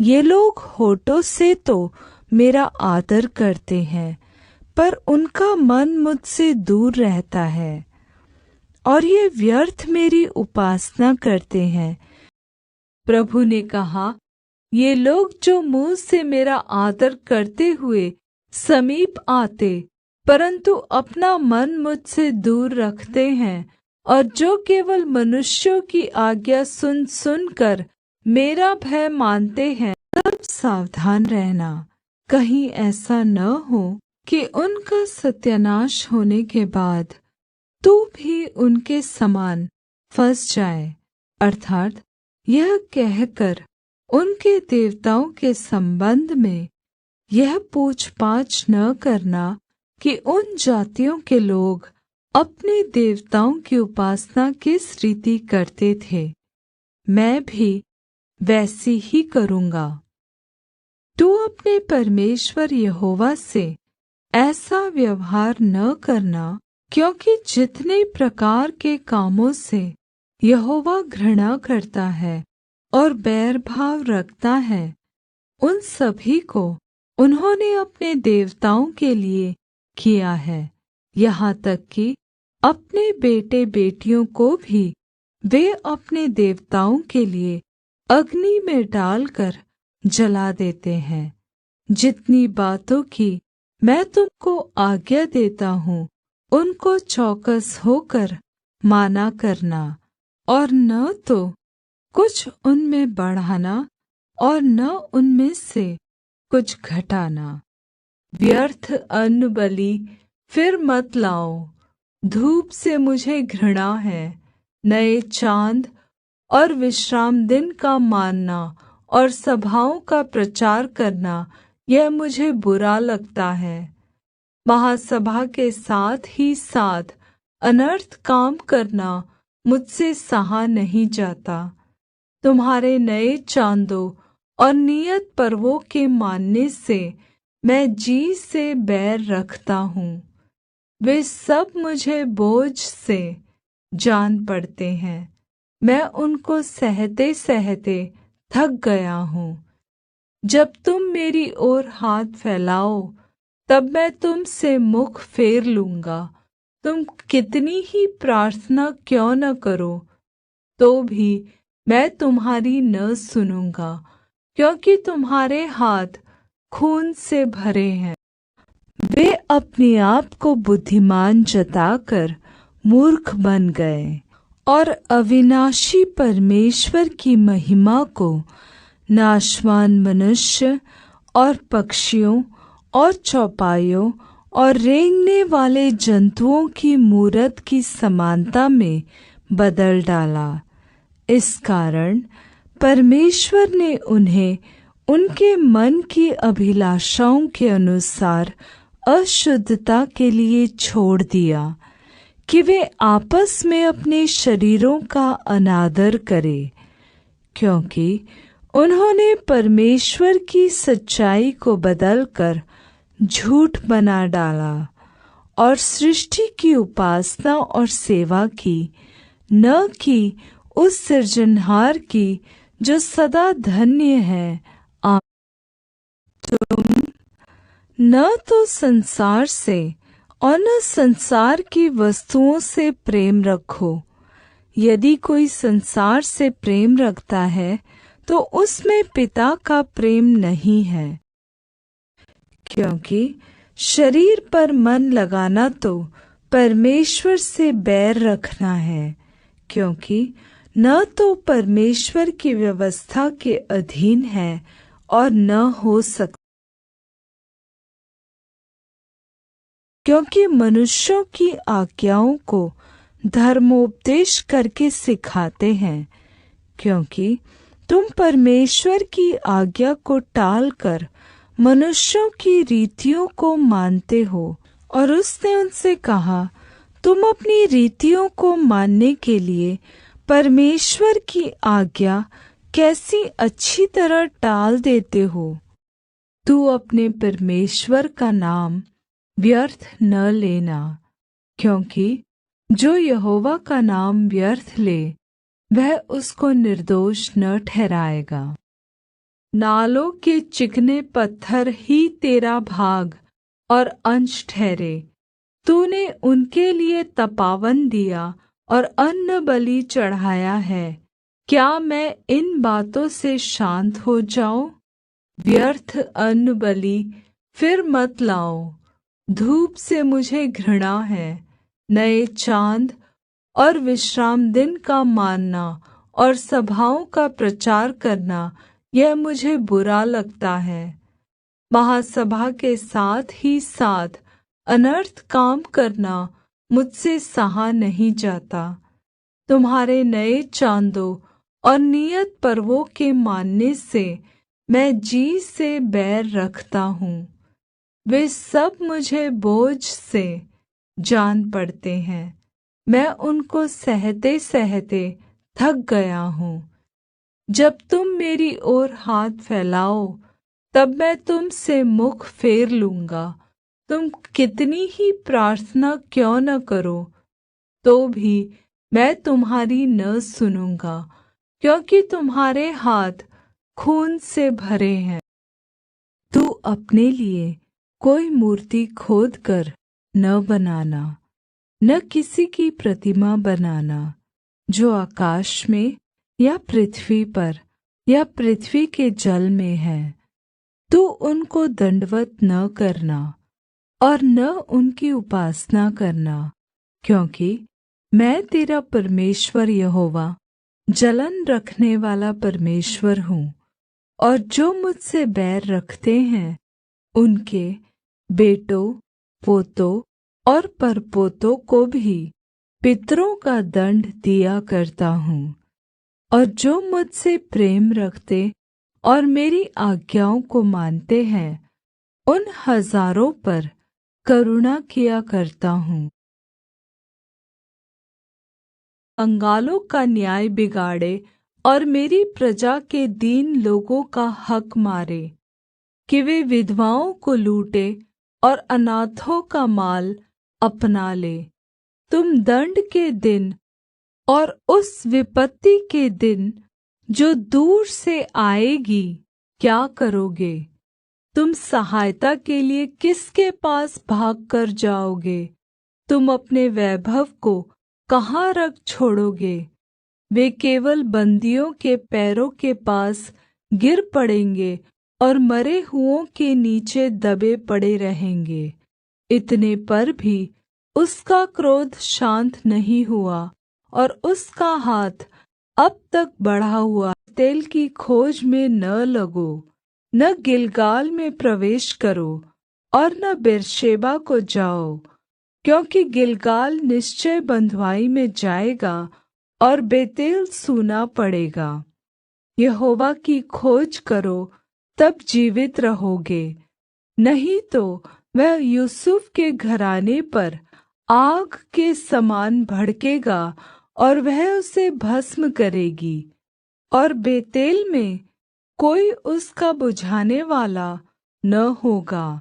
ये लोग होठों से तो मेरा आदर करते हैं, पर उनका मन मुझसे दूर रहता है, और ये व्यर्थ मेरी उपासना करते हैं। प्रभु ने कहा, ये लोग जो मुंह से मेरा आदर करते हुए समीप आते, परंतु अपना मन मुझसे दूर रखते हैं, और जो केवल मनुष्यों की आज्ञा सुन सुनकर मेरा भय मानते हैं, तब सावधान रहना, कहीं ऐसा न हो कि उनका सत्यानाश होने के बाद तू भी उनके समान फंस जाए। अर्थात यह कहकर उनके देवताओं के संबंध में यह पूछ-पाछ न करना कि उन जातियों के लोग अपने देवताओं की उपासना किस रीति करते थे, मैं भी वैसी ही करूँगा। तू अपने परमेश्वर यहोवा से ऐसा व्यवहार न करना, क्योंकि जितने प्रकार के कामों से यहोवा घृणा करता है और बैर भाव रखता है, उन सभी को उन्होंने अपने देवताओं के लिए किया है। यहाँ तक कि अपने बेटे बेटियों को भी वे अपने देवताओं के लिए अग्नि में डालकर जला देते हैं। जितनी बातों की मैं तुमको आज्ञा देता हूँ, उनको चौकस होकर माना करना, और न तो कुछ उनमें बढ़ाना और न उनमें से कुछ घटाना। व्यर्थ अन्न बलि फिर मत लाओ। धूप से मुझे घृणा है। नए चाँद और विश्राम दिन का मानना और सभाओं का प्रचार करना, यह मुझे बुरा लगता है। महासभा के साथ ही साथ अनर्थ काम करना मुझसे सहा नहीं जाता। तुम्हारे नए चाँदों और नियत पर्वों के मानने से मैं जी से बैर रखता हूँ। वे सब मुझे बोझ से जान पड़ते हैं। मैं उनको सहते सहते थक गया हूँ। जब तुम मेरी ओर हाथ फैलाओ, तब मैं तुम से मुख फेर लूँगा। तुम कितनी ही प्रार्थना क्यों न करो, तो भी मैं तुम्हारी न सुनूँगा, क्योंकि तुम्हारे हाथ खून से भरे हैं। वे अपने आप को बुद्धिमान जताकर मूर्ख बन गए और अविनाशी परमेश्वर की महिमा को नाशवान मनुष्य और पक्षियों और चौपाइयों और रेंगने वाले जंतुओं की मूरत की समानता में बदल डाला। इस कारण परमेश्वर ने उन्हें उनके मन की अभिलाषाओं के अनुसार अशुद्धता के लिए छोड़ दिया, कि वे आपस में अपने शरीरों का अनादर करें, क्योंकि उन्होंने परमेश्वर की सच्चाई को बदलकर झूठ बना डाला और सृष्टि की उपासना और सेवा की, न कि उस सृजनहार की जो सदा धन्य है। तुम न तो संसार से और न संसार की वस्तुओं से प्रेम रखो। यदि कोई संसार से प्रेम रखता है, तो उसमें पिता का प्रेम नहीं है। क्योंकि शरीर पर मन लगाना तो परमेश्वर से बैर रखना है, क्योंकि न तो परमेश्वर की व्यवस्था के अधीन है और न हो सकता। क्योंकि मनुष्यों की आज्ञाओं को धर्मोपदेश करके सिखाते हैं, क्योंकि तुम परमेश्वर की आज्ञा को टालकर मनुष्यों की रीतियों को मानते हो। और उसने उनसे कहा, तुम अपनी रीतियों को मानने के लिए परमेश्वर की आज्ञा कैसी अच्छी तरह टाल देते हो। तू अपने परमेश्वर का नाम व्यर्थ न लेना, क्योंकि जो यहोवा का नाम व्यर्थ ले, वह उसको निर्दोष न ठहराएगा। नालों के चिकने पत्थर ही तेरा भाग और अंश ठहरे। तूने उनके लिए तपावन दिया और अन्न बलि चढ़ाया है। क्या मैं इन बातों से शांत हो जाऊं? व्यर्थ अन्न बलि फिर मत लाओ। धूप से मुझे घृणा है। नए चांद और विश्राम दिन का मानना और सभाओं का प्रचार करना, यह मुझे बुरा लगता है। महासभा के साथ ही साथ अनर्थ काम करना मुझसे सहा नहीं जाता। तुम्हारे नए चांदों और नियत पर्वों के मानने से मैं जी से बैर रखता हूँ। वे सब मुझे बोझ से जान पड़ते हैं। मैं उनको सहते सहते थक गया हूँ। जब तुम मेरी ओर हाथ फैलाओ, तब मैं तुमसे मुख फेर लूंगा। तुम कितनी ही प्रार्थना क्यों न करो, तो भी मैं तुम्हारी न सुनूंगा, क्योंकि तुम्हारे हाथ खून से भरे हैं। तू अपने लिए कोई मूर्ति खोद कर न बनाना, न किसी की प्रतिमा बनाना, जो आकाश में या पृथ्वी पर या पृथ्वी के जल में है। तू उनको दंडवत न करना और न उनकी उपासना करना, क्योंकि मैं तेरा परमेश्वर यहोवा जलन रखने वाला परमेश्वर हूँ। और जो मुझसे बैर रखते हैं, उनके बेटों, पोतों और परपोतों को भी पितरों का दंड दिया करता हूँ। और जो मुझसे प्रेम रखते और मेरी आज्ञाओं को मानते हैं, उन हजारों पर करुणा किया करता हूँ। कंगालों का न्याय बिगाड़े और मेरी प्रजा के दीन लोगों का हक मारे, कि वे विधवाओं को लूटे और अनाथों का माल अपना ले। तुम दंड के दिन और उस विपत्ति के दिन जो दूर से आएगी क्या करोगे? तुम सहायता के लिए किसके पास भाग कर जाओगे? तुम अपने वैभव को कहाँ रख छोड़ोगे? वे केवल बंदियों के पैरों के पास गिर पड़ेंगे और मरे हुओं के नीचे दबे पड़े रहेंगे। इतने पर भी उसका क्रोध शांत नहीं हुआ और उसका हाथ अब तक बढ़ा हुआ। तेल की खोज में न लगो, न गिलगाल में प्रवेश करो और न बेर्शेबा को जाओ, क्योंकि गिलगाल निश्चय बँधुआई में जाएगा और बेतेल सूना पड़ेगा। यहोवा की खोज करो, तब जीवित रहोगे, नहीं तो वह यूसुफ के घराने पर आग के समान भड़केगा और वह उसे भस्म करेगी, और बेतेल में कोई उसका बुझाने वाला न होगा।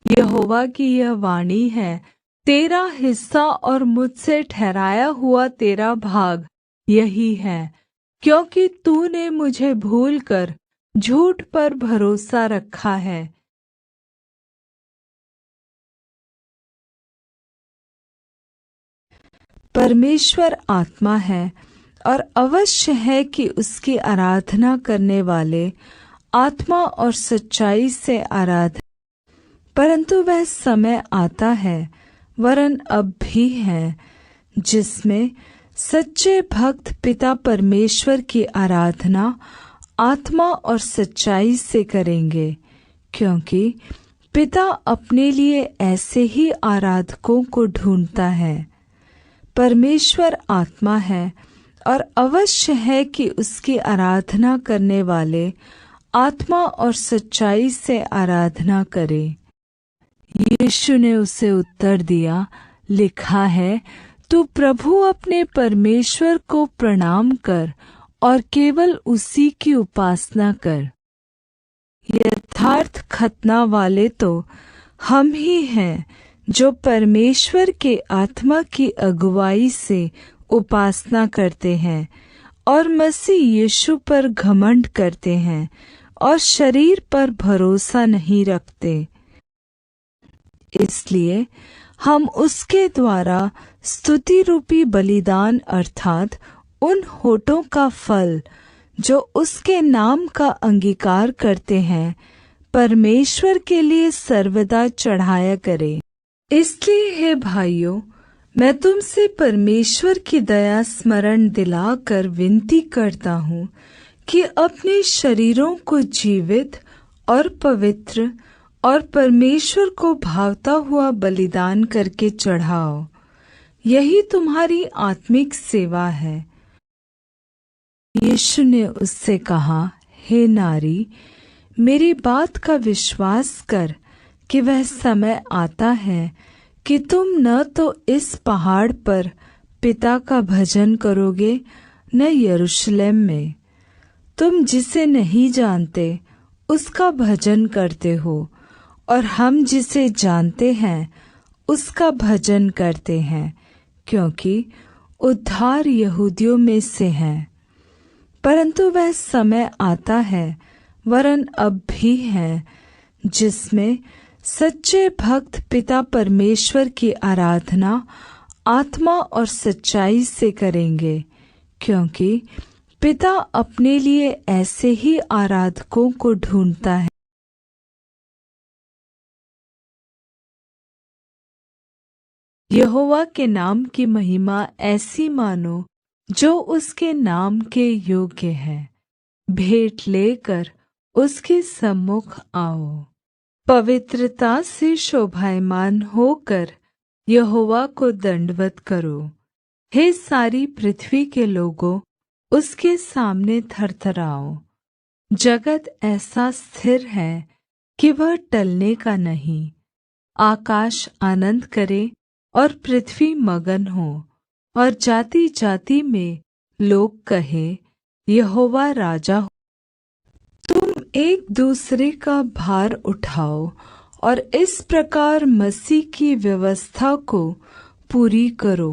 यहोवा की यह वाणी है, तेरा हिस्सा और मुझसे ठहराया हुआ तेरा भाग यही है, क्योंकि तूने मुझे भूलकर झूठ पर भरोसा रखा है। परमेश्वर आत्मा है और अवश्य है कि उसकी आराधना करने वाले आत्मा और सच्चाई से आराधना। परंतु वह समय आता है, वरन अब भी है, जिसमें सच्चे भक्त पिता परमेश्वर की आराधना आत्मा और सच्चाई से करेंगे, क्योंकि पिता अपने लिए ऐसे ही आराधकों को ढूंढता है। परमेश्वर आत्मा है और अवश्य है कि उसकी आराधना करने वाले आत्मा और सच्चाई से आराधना करें। यीशु ने उसे उत्तर दिया, लिखा है, तू प्रभु अपने परमेश्वर को प्रणाम कर और केवल उसी की उपासना कर। यथार्थ खतना वाले तो हम ही हैं, जो परमेश्वर के आत्मा की अगुवाई से उपासना करते हैं, और मसीह यीशु पर घमंड करते हैं और शरीर पर भरोसा नहीं रखते। इसलिए हम उसके द्वारा स्तुति रूपी बलिदान अर्थात उन होठों का फल जो उसके नाम का अंगीकार करते हैं परमेश्वर के लिए सर्वदा चढ़ाया करें। इसलिए हे भाइयों, मैं तुमसे परमेश्वर की दया स्मरण दिलाकर विनती करता हूँ कि अपने शरीरों को जीवित और पवित्र और परमेश्वर को भावता हुआ बलिदान करके चढ़ाओ। यही तुम्हारी आत्मिक सेवा है। यीशु ने उससे कहा, हे नारी, मेरी बात का विश्वास कर कि वह समय आता है कि तुम न तो इस पहाड़ पर पिता का भजन करोगे न यरूशलेम में। तुम जिसे नहीं जानते उसका भजन करते हो, और हम जिसे जानते हैं उसका भजन करते हैं, क्योंकि उद्धार यहूदियों में से है। परंतु वह समय आता है, वरन अब भी है, जिसमें सच्चे भक्त पिता परमेश्वर की आराधना आत्मा और सच्चाई से करेंगे, क्योंकि पिता अपने लिए ऐसे ही आराधकों को ढूंढता है। यहोवा के नाम की महिमा ऐसी मानो जो उसके नाम के योग्य है। भेंट लेकर उसके सम्मुख आओ। पवित्रता से शोभायमान होकर यहोवा को दंडवत करो। हे सारी पृथ्वी के लोगों, उसके सामने थरथराओ। जगत ऐसा स्थिर है कि वह टलने का नहीं। आकाश आनंद करे और पृथ्वी मगन हो, और जाति जाति में लोग कहे, यहोवा राजा हो। तुम एक दूसरे का भार उठाओ और इस प्रकार मसीह की व्यवस्था को पूरी करो।